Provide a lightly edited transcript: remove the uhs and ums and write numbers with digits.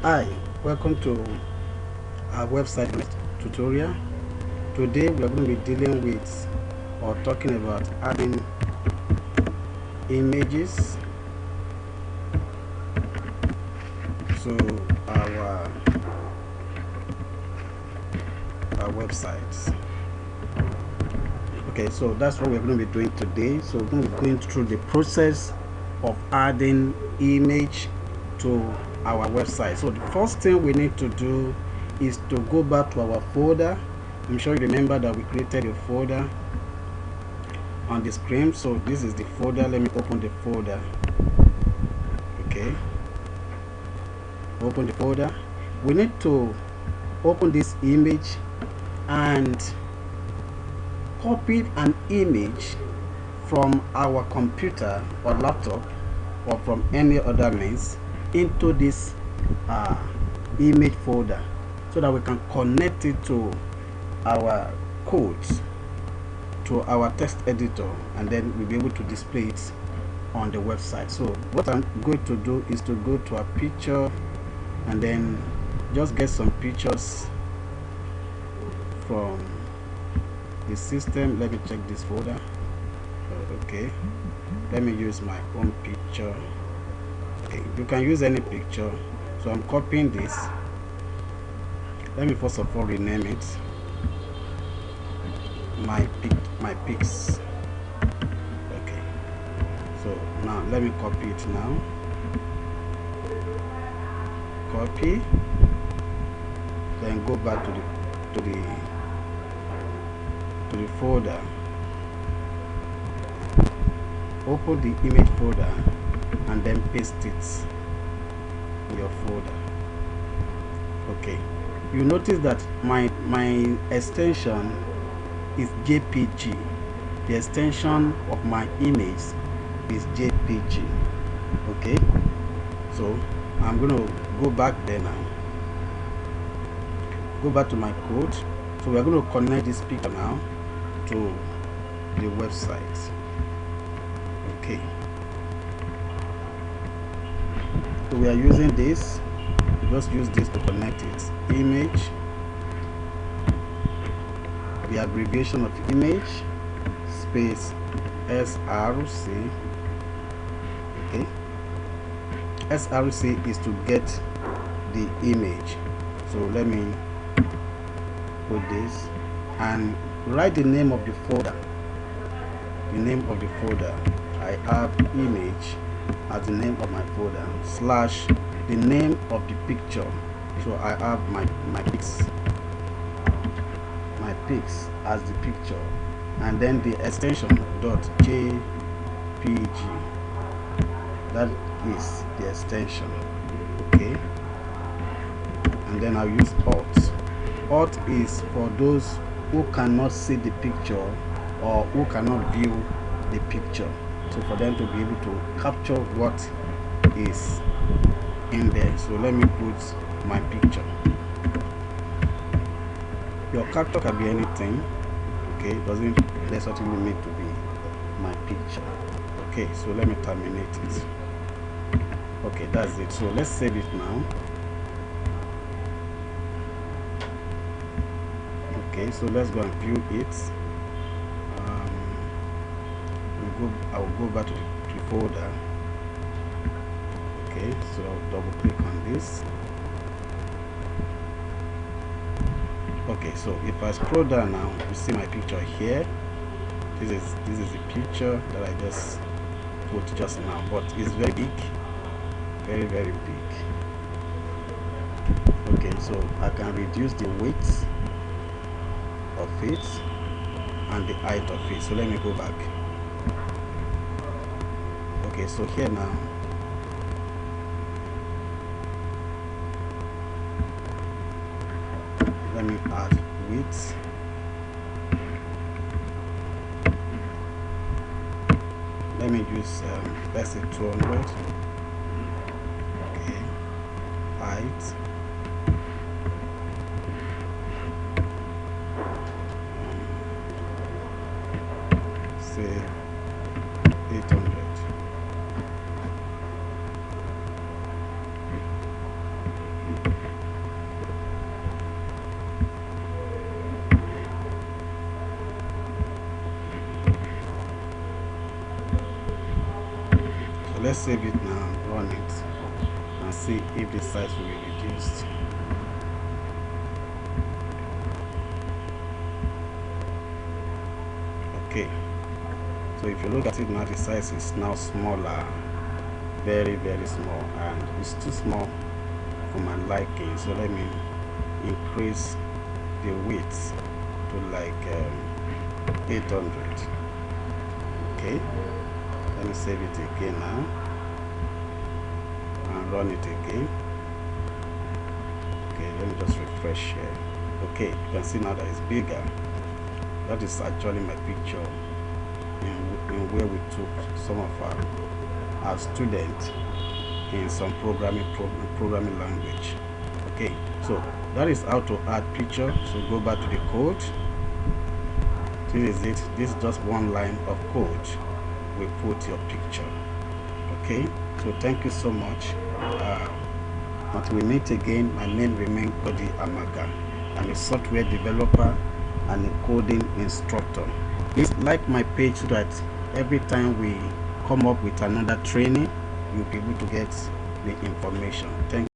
Hi, welcome to our website tutorial. Today we are going to be dealing with or talking about adding images to our websites. Okay, so that's what we're going to be doing today. So we're going to be going through the process of adding image to our website. So the first thing we need to do is to go back to our folder. I'm sure you remember that we created a folder on the screen. So this is the folder. Let me open the folder. Okay, open the folder. We need to open this image and copy an image from our computer or laptop or from any other means into this image folder so that we can connect it to our codes, to our text editor, and then we'll be able to display it on the website. So what I'm going to do is to go to a picture and then just get some pictures from the system. Let me check this folder. Okay, let me use my own picture. Okay, you can use any picture. So I'm copying this. Let me first of all rename it my pics. Okay, so now let me copy it now. Copy, then go back to the folder. Open the image folder and then paste it in your folder. Okay, you notice that my extension is JPG. The extension of my image is JPG. Okay, so I'm going to go back there now. Go back to my code. So we're going to connect this picture now to the website. Okay, so we are using this. Just use this to connect it. Image, the abbreviation of image, space SRC. Okay, SRC is to get the image. So let me put this and write the name of the folder. The name of the folder, I have image as the name of my folder, slash the name of the picture. So I have my pics as the picture, and then the extension .jpg. That is the extension. Okay, and then I'll use Alt. Alt is for those who cannot see the picture or who cannot view the picture, so for them to be able to capture what is in there. So let me put my picture. Your capture can be anything. Okay, it doesn't necessarily need to be my picture. Okay, so let me terminate it. Okay, that's it. So let's save it now. Okay, so let's go and view it. I'll go back to the folder. Okay, so I'll double click on this. Okay, so if I scroll down now, you see my picture here. This is the picture that I just put just now, but it's very big, very big. Okay, so I can reduce the width of it and the height of it. So let me go back. Okay, so here now, let me add width. Let me use let's say 200. Okay, height, say 800. So let's save it now, run it, and see if the size will be reduced. Okay, so if you look at it now, the size is now smaller, very small, and it's too small for my liking. So let me increase the width to like 800. Okay, let me save it again now and run it again. Okay, let me just refresh here. Okay, you can see now that it's bigger. That is actually my picture in where we took some of our students in some programming language. Okay, so that is how to add picture. So go back to the code. This is it. This is just one line of code. We put your picture. Okay, so thank you so much. Until we meet again, my name remains Cody Amaga. I'm a software developer and a coding instructor. Please like my page so that every time we come up with another training, you'll be able to get the information. Thank you.